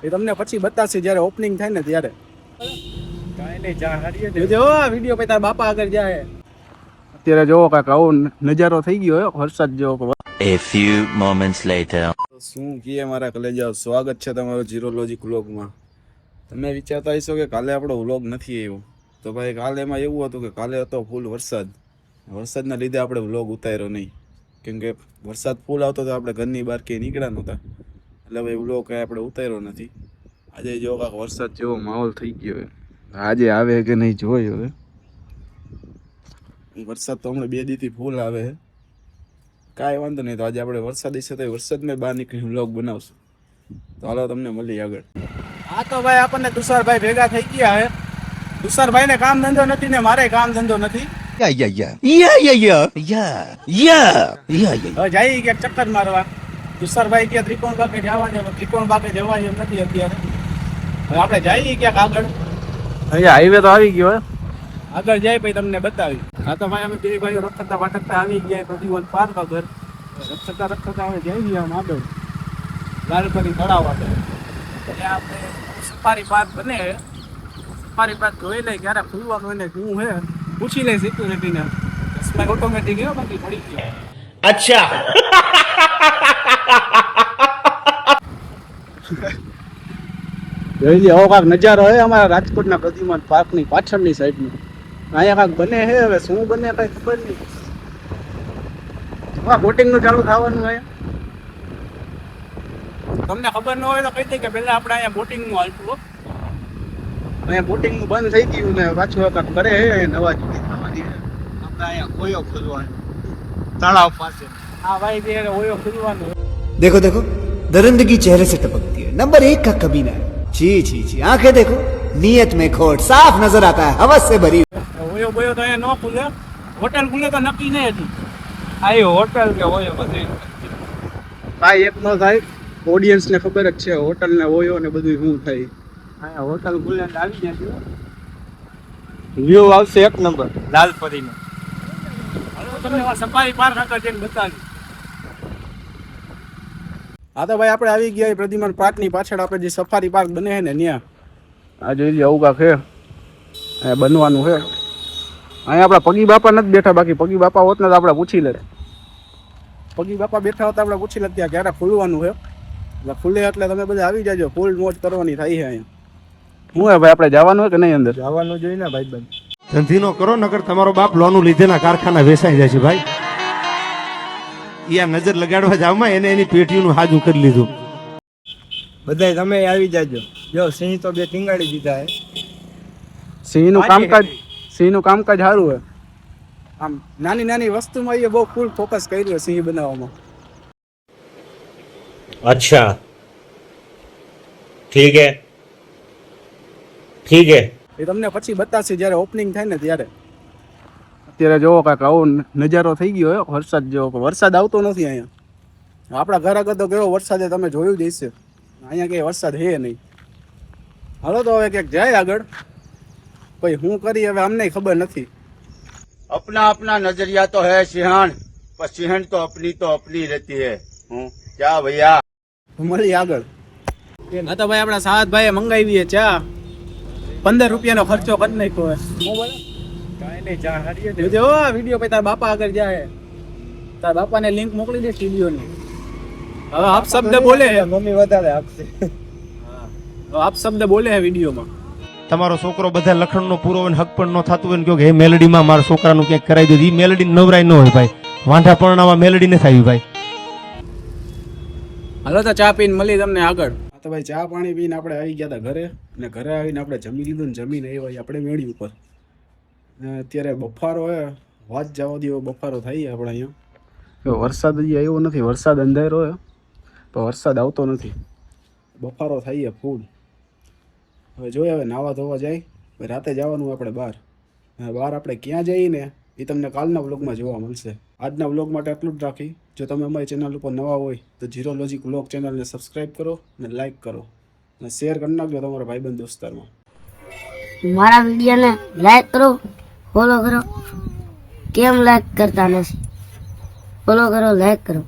એ તમને પછી બતાવશે જ્યારે ઓપનિંગ થાય ને ત્યારે. કાંઈ નહીં, જા હારીએ જો આ વિડીયો પછી તારા બાપા આગળ જાય. અત્યારે જોવો કાંઈક આવો નજારો થઈ ગયો વરસાદ જેવો. A few moments later. શું કીએ મારા કલેજાઓ, સ્વાગત છે તમારું જીરોલોજીક વ્લોગમાં. તમે વિચારતા હશો કે કાલે આપણો વ્લોગ નથી આવ્યો. તો ભાઈ કાલે એમાં એવું હતું કે કાલે હતો ફૂલ વરસાદ. વરસાદના લીધે આપણે વ્લોગ ઉતાર્યો નહીં, કેમ કે વરસાદ ફૂલ આવતો તો આપણે ઘરની બહાર ક્યાંય નીકળ્યા નહોતા, એટલે ભાઈ વ્લોગ કાંઈ આપણે ઉતાર્યો નથી. આજે જો કાંક વરસાદ જેવો માહોલ થઈ ગયો. આજે આવે કે નહીં જોયો. હવે વરસાદ તો હમણાં 2 દીથી ફૂલ આવે. કાંઈ વાંધો નહીં, તો આજે આપણે વરસાદ હશે તો વરસાદમાં બહાર નીકળી વ્લોગ બનાવશું. તો હાલો તમને મળી આગળ. હા તો ભાઈ આપણને તુષારભાઈ ભેગા થઈ ગયા હે. તુષારભાઈને કામ ધંધો નથી ને મારે કામ ધંધો નથી. હવે જાય કે ચક્કર મારવા. તુષારભાઈ કે ત્રિકોણ બાગે જવા દે, ત્રિકોણ બાગે જવા એમ નથી અત્યારે. હવે આપણે જઈએ ક્યાંક આગળ. અહીંયા હાઈવે તો આવી ગયો, આગળ જાય પછી તમને બતાવી. હા તો ભાઈ અમે બે ભાઈઓ રખડતા વાટકતા આવી ગયા પ્રતિવન પાર્ક આગળ. રખડતા હવે જઈએ આમ આગળ લાલપરી તળાવ આગળ. ત્યાં આપણે સફારી પાર્ક બને. સફારી પાર્ક જોઈ લઈ ક્યારે ખુલવાનું હોય ને શું હે પૂછી લે સિક્યુરિટીને. ઓટોમેટિક ગયો બાકી પડી ગયો. અચ્છા. જોઈ લે આવો કાંક નજારો હે અમારા રાજકોટના પ્રતિમાન પાર્કની પાછળની સાઈડમાં. અહીંયા કાંક બને હે, હવે શું બને કઈ ખબર નહીં. બોટિંગનું ચાલુ થવાનું અહીંયા. તમને ખબર ન હોય તો કહી દે કે પહેલા આપણે અહીંયા બોટિંગનું હાલતું. અહીંયા બોટિંગનું બંધ થઈ ગયું ને પાછું કાંક કરે હે નવા જૂની થવાની. આપણે અહીંયા ઓયો ખોલવાનો તળાવ પાસે. હા ભાઈ બે ઓયો ખોલવાનો. देखो देखो दरिंदगी चेहरे से टपकती है, नंबर 1 का कमीना है। जी जी जी आंखें देखो, नियत में खोट साफ नजर आता है, हवस से भरी। ઓયો બોયો તો અહીંયા ન ખુલે. હોટલ ખુલે તો નક્કી નહીં હતી. આ હોટલ કે ઓયો બધું ભાઈ એક નો થાય. ઓડિયન્સ ને ખબર જ છે હોટલ ને ઓયો ને બધું શું થાય. અહીંયા હોટલ ખુલે આવી જશે. વ્યૂ આવશે એક નંબર લાલપરીનો. તમને સફારી પાર્ક આગળ જઈને બતાવી. હા તો ભાઈ આપણે આવી ગયા પ્રતિમાન પાર્કની પાછળ. આપણે જે સફારી પાર્ક બને છે ને ત્યાં આ જોઈ લે આવું કાંક છે. અહીંયા બનવાનું છે. અહીંયા આપણા પગી બાપા નથી બેઠા, બાકી પગી બાપા હોત ને તો આપણે પૂછી લે. પગી બાપા બેઠા હોત આપણે પૂછી લે ત્યાં ક્યારે ખુલવાનું છે. એટલે ખુલે એટલે તમે બધા આવી જાજો. ફૂલ મોજ કરવાની થાય છે અહીંયા. શું હે ભાઈ આપણે જવાનું હોય કે નહીં અંદર? જવાનું જોઈએ ને ભાઈ બંધ. ધંધીનો કરો નકર તમારો બાપ લોનું લીધેના કારખાના વેચાઈ જાય છે ભાઈ. યા નજર લગાડવા જાવમાં એને એની પેટીનું હાજુ કરી લીધું. બધાય તમે આવી જાજો. જો સિંહ તો 2 ટીંગાડી દીધા હે. સિંહનું કામકાજ સારું છે. આમ નાની નાની વસ્તુમાં એ બહુ ફૂલ ફોકસ કર્યું છે સિંહ બનાવવામાં. अच्छा ठीक है ठीक है. એ તમને પછી બતાવશે જ્યારે ઓપનિંગ થાય ને ત્યારે. અત્યારે જોવો કાંઈક આવો નજારો થઈ ગયો વરસાદ જેવો. વરસાદ આવતો નથી અહીંયા. આપણા ઘર આગળ તો કેવો વરસાદ તમે જોયું જ હશે. અહીંયા કંઈ વરસાદ હે નહીં. હાલો તો હવે ક્યાંક જાય આગળ. પછી હું કરી હવે અમને ખબર નથી. अपना अपना नजरिया तो है सिंहन, पर सिंहन तो अपनी रहती है. क्या भैया મળી આગળ. હા તો ભાઈ આપણા સાહતભાઈએ મંગાવીએ ચા. 15 રૂપિયાનો ખર્ચો કરી નાખ્યો હે. કાંઈ નહીં, ચા હારીએ જો આ વિડીયો પછી તારા બાપા આગળ જાય. તારા બાપાને લિંક મોકલી દે વિડીયોની. હવે આપ શબ્દ બોલે હે. મમ્મી વધારે આપશે. હવે આપ શબ્દ બોલે હે વિડીયોમાં. તમારો છોકરો બધા લખણનો પૂરો હોય હક પણ ન થતું હોય ને કહો કે હે મેલડીમાં મારા છોકરાનું ક્યાંક કરાવી દો. એ મેલડી નવરાય ન હોય ભાઈ. વાંઢા પરણામાં મેલડી નથી આવી ભાઈ. હાલો તો ચા પીને મળી તમને આગળ. તો ભાઈ ચા પાણી પીને આપણે આવી ગયા હતા ઘરે. અને ઘરે આવીને આપણે જમી લીધું ને જમીને આવ્યા આપણે મેળી ઉપર. અત્યારે બફારો હે, વાત જવા દો બફારો થાય આપણે અહીંયા. વરસાદ હજી આવ્યો નથી. વરસાદ અંધારો હે પણ વરસાદ આવતો નથી. બફારો થાય ફૂલ. હવે જોઈએ હવે નાવા ધોવા જાય. રાતે જવાનું આપણે બહાર. બહાર આપણે ક્યાં જઈએ ને એ તમને કાલના વ્લોગમાં જોવા મળશે. આજના વ્લોગ માટે આટલું જ રાખી. જો તમે અમારી ચેનલ ઉપર નવા હોય તો જીરોલોજીક વ્લોગ ચેનલને સબસ્ક્રાઈબ કરો અને લાઈક કરો અને શેર કરી નાખજો તમારા ભાઈબંધ દોસ્તારમાં. મારા વિડીયોને લાઈક કરો, ફોલો કરો. કેમ લાઈક કરતા નથી? ફોલો કરો, લાઈક કરો.